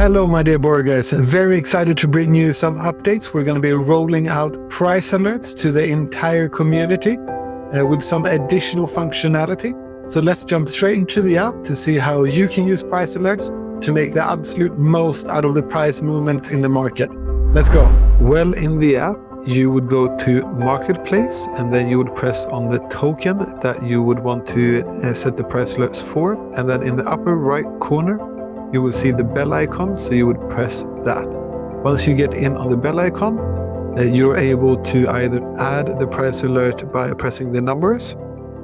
Hello, my dear Borgers. Very excited to bring you some updates. We're going to be rolling out price alerts to the entire community with some additional functionality. So let's jump straight into the app to see how you can use price alerts to make the absolute most out of the price movement in the market. Let's go. Well, in the app, you would go to Marketplace and then you would press on the token that you would want to set the price alerts for. And then in the upper right corner, you will see the bell icon, so you would press that. Once you get in on the bell icon, you're able to either add the price alert by pressing the numbers,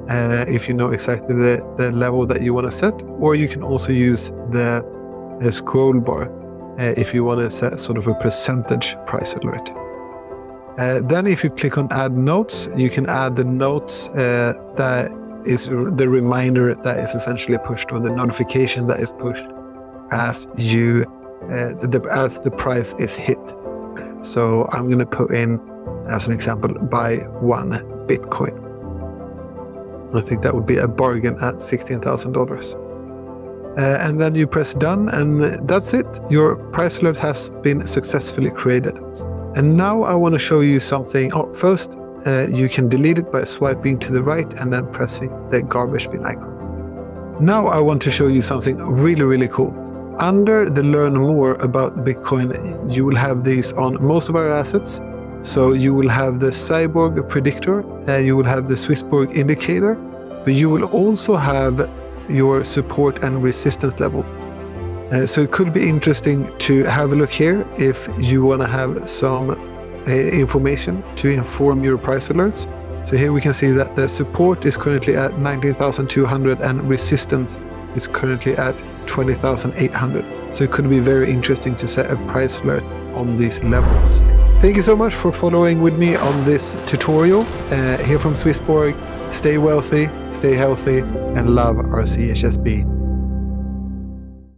if you know exactly the level that you want to set, or you can also use the scroll bar if you want to set sort of a percentage price alert. Then if you click on add notes, you can add the notes that is the reminder that is essentially pushed, or the notification that is pushed as the price is hit. So I'm going to put in, as an example, buy 1 Bitcoin. I think that would be a bargain at $16,000. And then you press done, and that's it. Your price alert has been successfully created. And now I want to show you something. First, you can delete it by swiping to the right and then pressing the garbage bin icon. Now I want to show you something really, really cool. Under the learn more about Bitcoin, you will have these on most of our assets. So you will have the SwissBorg predictor, you will have the SwissBorg indicator, but you will also have your support and resistance level. So it could be interesting to have a look here if you want to have some information to inform your price alerts. So here we can see that the support is currently at 19,200 and resistance is currently at 20,800. So it could be very interesting to set a price alert on these levels. Thank you so much for following with me on this tutorial here from SwissBorg. Stay wealthy, stay healthy, and love our CHSB.